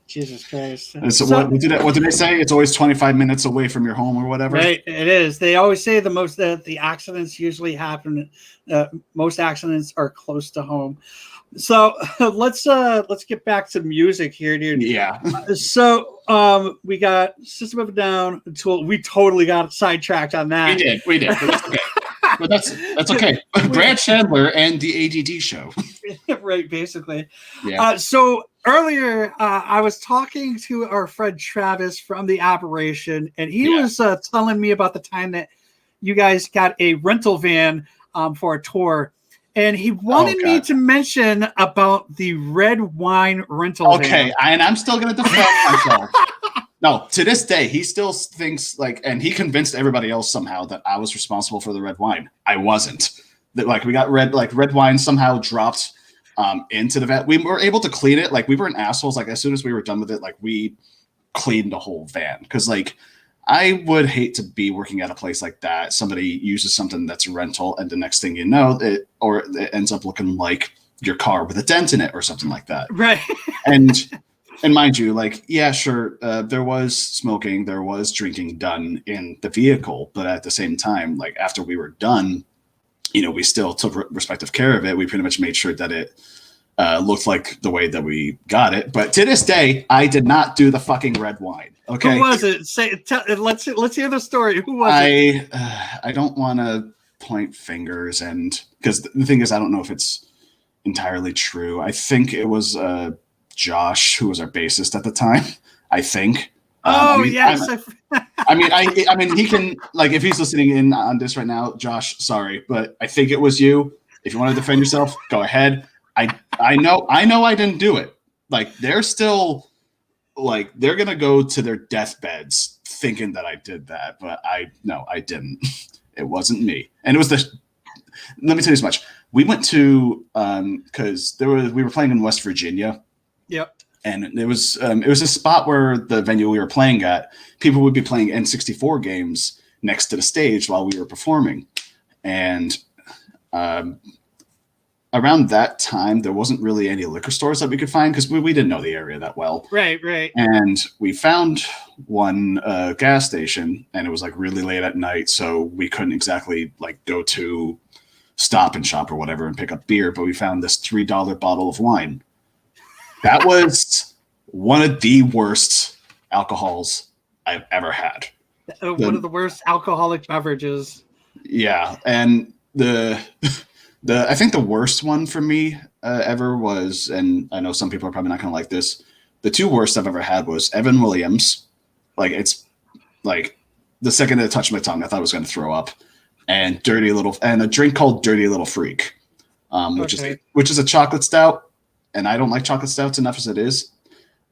Jesus Christ. So what did they say? It's always 25 minutes away from your home or whatever. Right, it is. They always say the accidents usually happen. Most accidents are close to home. So let's get back to music here, dude. Yeah. So we got System of a Down until we totally got sidetracked on that. We did. But that's okay. But that's okay. Brad Chandler and the ADD show. Right, basically. Yeah. So earlier, I was talking to our friend Travis from the Aberration, and he was telling me about the time that you guys got a rental van for a tour. And he wanted me to mention about the red wine rental van. Okay, and I'm still going to defend myself. No, to this day, he still thinks and he convinced everybody else somehow that I was responsible for the red wine. I wasn't. That we got red wine somehow dropped into the van. We were able to clean it. Like, we weren't assholes. Like, as soon as we were done with it, like, we cleaned the whole van. Because, like, I would hate to be working at a place like that. Somebody uses something that's a rental, and the next thing you know, it ends up looking like your car with a dent in it or something like that. Right. And mind you, like, yeah, sure, there was smoking, there was drinking done in the vehicle, but at the same time, like, after we were done, we still took respective care of it. We pretty much made sure that it looked like the way that we got it. But to this day, I did not do the fucking red wine. Okay, who was it? Let's hear the story. Who was it? I don't want to point fingers, and because the thing is, I don't know if it's entirely true. I think it was Josh, who was our bassist at the time. I think. Yes. I mean, he can, like, if he's listening in on this right now, Josh, sorry, but I think it was you. If you want to defend yourself, go ahead. I know I didn't do it. Like, they're still, like, they're gonna go to their deathbeds thinking that I did that, but I didn't. It wasn't me. And it was let me tell you this much. We went to because we were playing in West Virginia. Yep. And it was a spot where the venue we were playing at, people would be playing N64 games next to the stage while we were performing. And around that time, there wasn't really any liquor stores that we could find because we didn't know the area that well. Right. And we found one gas station, and it was like really late at night, so we couldn't exactly like go to Stop and Shop or whatever and pick up beer, but we found this $3 bottle of wine. That was one of the worst alcohols I've ever had. One of the worst alcoholic beverages. Yeah, and I think the worst one for me ever was, and I know some people are probably not going to like this, the two worst I've ever had was Evan Williams. Like, it's like the second it touched my tongue, I thought I was going to throw up. And a drink called Dirty Little Freak, which is a chocolate stout. And I don't like chocolate stouts enough as it is.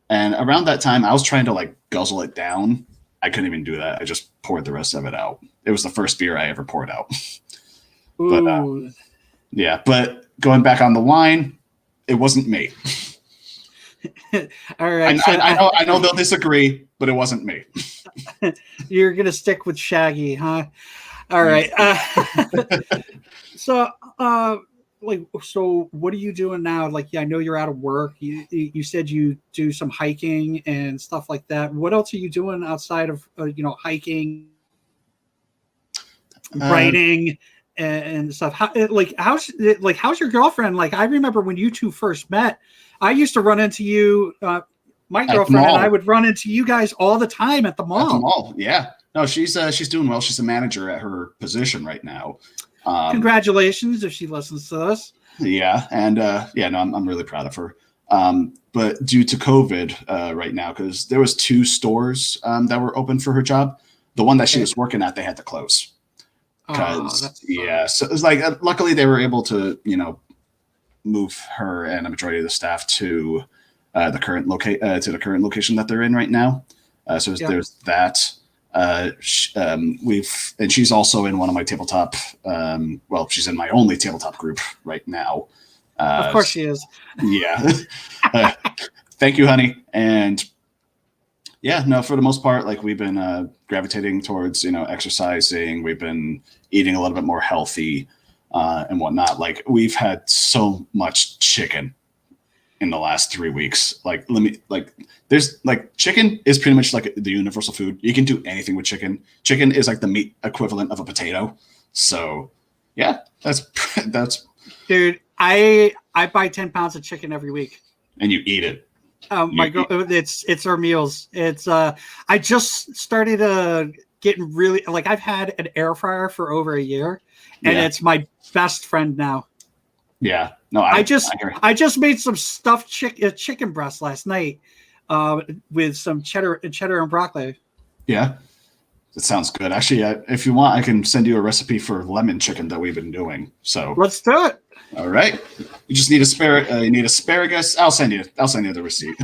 And around that time, I was trying to like guzzle it down. I couldn't even do that. I just poured the rest of it out. It was the first beer I ever poured out. But going back on the wine, it wasn't me. All right. I know they'll disagree, but it wasn't me. You're gonna stick with Shaggy, huh? All right. So what are you doing now? Like, I know you're out of work. You said you do some hiking and stuff like that. What else are you doing outside of hiking, writing, and stuff? How's your girlfriend? Like, I remember when you two first met. I used to run into you. My girlfriend and I would run into you guys all the time at the mall. At the mall, yeah. No, she's doing well. She's a manager at her position right now. Congratulations if she listens to us. Yeah, and I'm really proud of her. But due to COVID right now, because there was 2 stores that were open for her job, the one that she was working at, they had to close. Because so it was like luckily they were able to move her and a majority of the staff to the current location that they're in right now. So there's that. She's also in one of my tabletop. She's in my only tabletop group right now. Of course she is. Yeah. Thank you, honey. And yeah, no, for the most part, like we've been gravitating towards exercising. We've been eating a little bit more healthy and whatnot. Like we've had so much chicken in the last 3 weeks. There's chicken is pretty much like the universal food. You can do anything with chicken. Chicken is like the meat equivalent of a potato. So yeah, that's dude. I buy 10 pounds of chicken every week. And you eat it. My girl, it's our meals. It's I just started getting really I've had an air fryer for over a year, and it's my best friend now. Yeah, no, I just made some stuffed chicken breast last night with some cheddar and broccoli. Yeah, that sounds good. Actually, if you want, I can send you a recipe for lemon chicken that we've been doing. So let's do it. All right, you just need you need asparagus. I'll send you the receipt.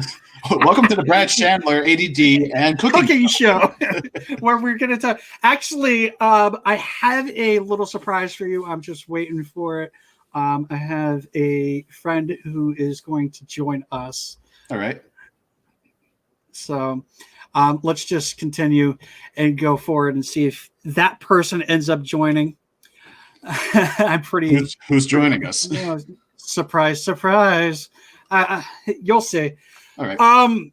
Welcome to the Brad Chandler ADD and cooking show, where we're going to talk. Actually, I have a little surprise for you. I'm just waiting for it. I have a friend who is going to join us. All right. So let's just continue and go forward and see if that person ends up joining. I'm pretty. Who's joining us? Surprise! You'll see. All right.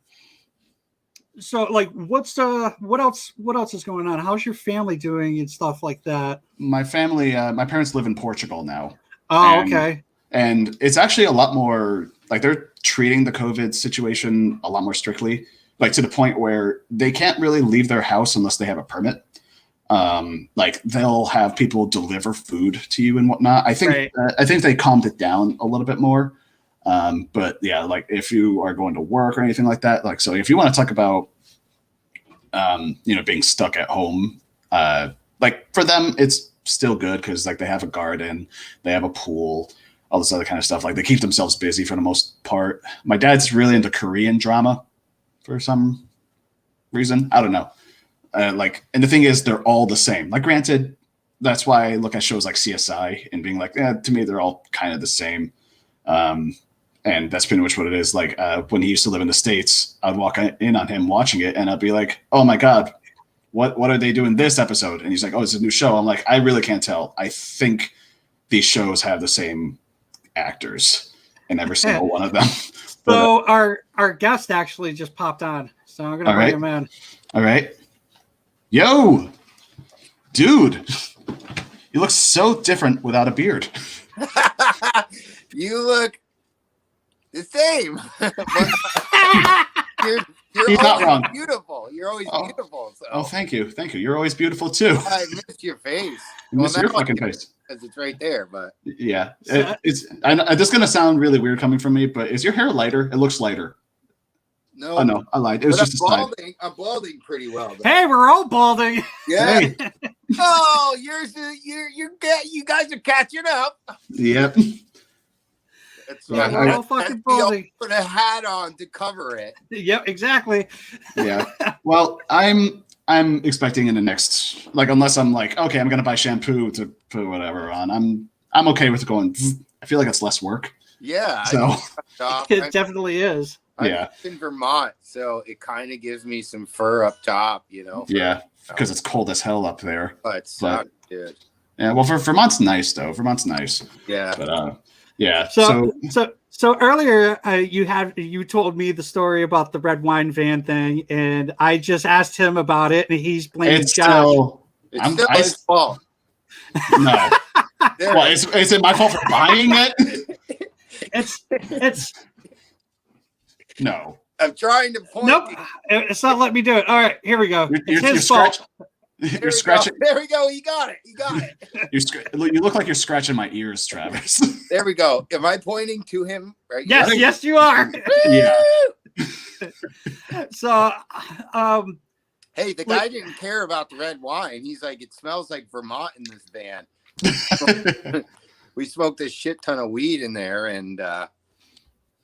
So what else is going on? How's your family doing and stuff like that? My family, my parents live in Portugal now. Oh, okay. And it's actually a lot more they're treating the COVID situation a lot more strictly, to the point where they can't really leave their house unless they have a permit. They'll have people deliver food to you and whatnot. I think they calmed it down a little bit more. But yeah, if you are going to work or anything like that, so if you want to talk about, being stuck at home, for them, it's still good because they have a garden, they have a pool, all this other kind of stuff. They keep themselves busy for the most part. My dad's really into Korean drama for some reason. I don't know. And the thing is, they're all the same. Granted, that's why I look at shows like CSI and being to me, they're all kind of the same. And that's pretty much what it is. When he used to live in the States, I'd walk in on him watching it and I'd be like, oh my God, what are they doing this episode? And he's like, oh, it's a new show. I'm like, I really can't tell. I think these shows have the same actors in every single one of them. So our guest actually just popped on. So I'm going to bring him in. All right. Yo, dude, you look so different without a beard. You look the same. You're not wrong. Beautiful. You're always beautiful. So. Oh, thank you. You're always beautiful too. I missed your face. I missed your fucking face. Because it's right there, but yeah, it's. This is gonna sound really weird coming from me, but is your hair lighter? It looks lighter. No, oh no, I lied. It was just I'm balding pretty well. Though. Hey, we're all balding. Yeah. Hey. Oh, you guys are catching up. Yep. That's right. We're all fucking balding. Put a hat on to cover it. Yep, exactly. Yeah. Well, I'm expecting in the next unless I'm okay, I'm gonna buy shampoo to put whatever on. I'm okay with going. I feel like it's less work. Yeah. So it definitely is. I'm in Vermont, so it kind of gives me some fur up top, Yeah, because it's cold as hell up there. But dude. Yeah, well, Vermont's nice though. Vermont's nice. Yeah. But yeah. So earlier you told me the story about the red wine van thing, and I just asked him about it, and he's blaming Josh. It's still his fault. No. Well, is it my fault for buying it? It's. No. I'm trying to point. Nope. It's not letting me do it. All right, here we go. It's his fault. You're scratching. There we go. You got it. You look like you're scratching my ears, Travis. There we go. Am I pointing to him? Right? Yes, you are. Yeah. So, Hey, the guy didn't care about the red wine. He's like, it smells like Vermont in this van. We smoked a shit ton of weed in there, and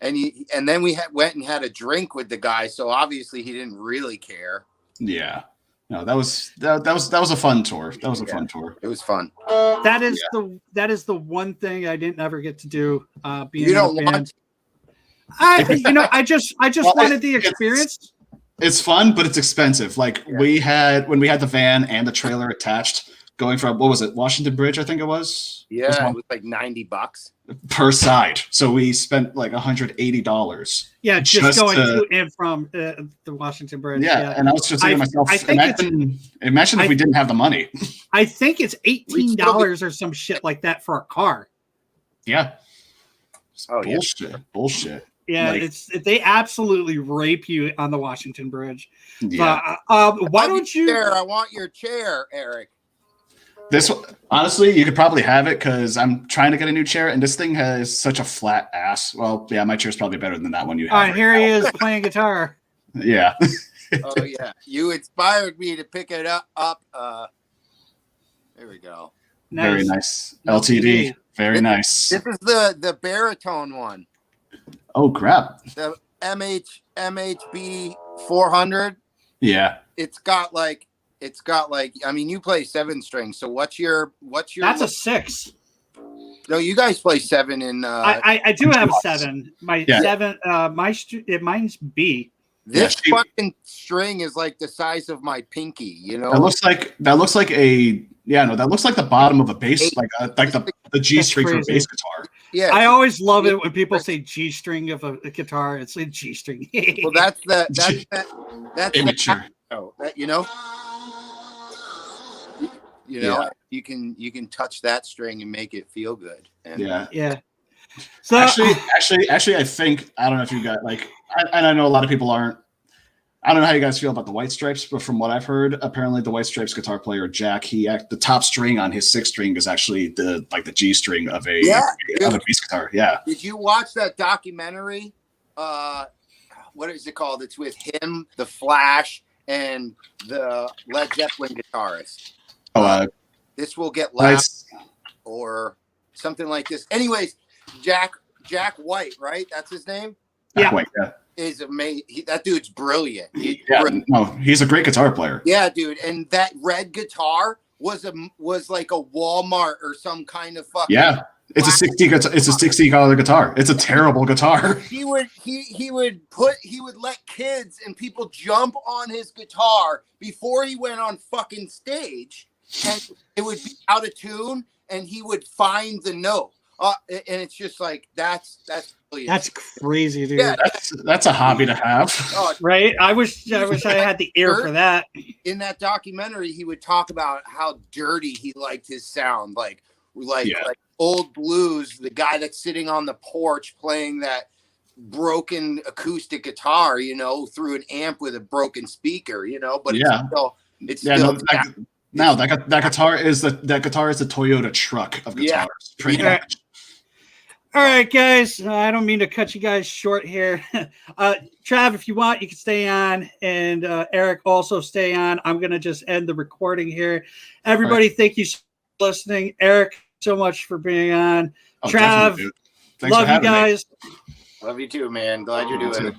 then we went and had a drink with the guy. So obviously he didn't really care. Yeah. No, that was a fun tour. That was a fun tour. It was fun. That is the one thing I didn't ever get to do. Being You don't in a band. want. I just wanted the experience. It's fun, but it's expensive. Like when we had the van and the trailer attached, going from what was it, Washington Bridge, I think it was. Yeah, it was like $90 per side. So we spent like $180. Yeah, just going to and from the Washington Bridge. Yeah, and I was just thinking to myself, imagine if we didn't have the money. I think it's $18 or some shit like that for a car. Yeah. Oh, Bullshit. Yeah, they absolutely rape you on the Washington Bridge. Yeah. Why don't you? I want your chair, Eric. This honestly, you could probably have it because I'm trying to get a new chair, and this thing has such a flat ass. Well, yeah, my chair's probably better than that one you have. Right, here he is playing guitar. Yeah. Oh yeah, you inspired me to pick it up. There we go. Nice. Very nice. LTD. Very nice. This is the baritone one. Oh crap. The MHB 400. Yeah. It's got like I mean, you play 7-string, so what's your That's a 6. No, you guys play 7 in I do have 7. My 7 mine's B. This fucking string is like the size of my pinky, you know. That looks like that looks like the bottom of a bass, like the G string for a bass guitar. Yeah, I always love it when people say G string of a guitar. It's a G string. Well, that's immature. That you can touch that string and make it feel good. And yeah. So actually, I think I don't know if you got I know a lot of people aren't. I don't know how you guys feel about the White Stripes, but from what I've heard, apparently the White Stripes guitar player Jack, the top string on his 6th string is actually the G string of a bass guitar. Yeah. Did you watch that documentary? What is it called? It's with him, the Flash, and the Led Zeppelin guitarist. This will get loud or something like this. Anyways, Jack White, right? That's his name. Yeah. White, yeah. Is amazing. That dude's brilliant. He's a great guitar player. Yeah, dude. And that red guitar was like a Walmart or some kind of fucking. Yeah, it's a $60 guitar. It's a terrible guitar. He would let kids and people jump on his guitar before he went on fucking stage, and it would be out of tune, and he would find the note. And it's just like that's brilliant. That's crazy, dude. Yeah, that's a hobby to have. Right? I wish I had the ear for that. In that documentary, he would talk about how dirty he liked his sound, like old blues. The guy that's sitting on the porch playing that broken acoustic guitar, through an amp with a broken speaker, but it's still. That guitar is the Toyota truck of guitars. Pretty much. All right, guys. I don't mean to cut you guys short here. Trav, if you want, you can stay on, and Eric also stay on. I'm going to just end the recording here. Everybody, thank you for listening. Eric, so much for being on. Trav, love you guys. Love you too, man. Glad you're doing it.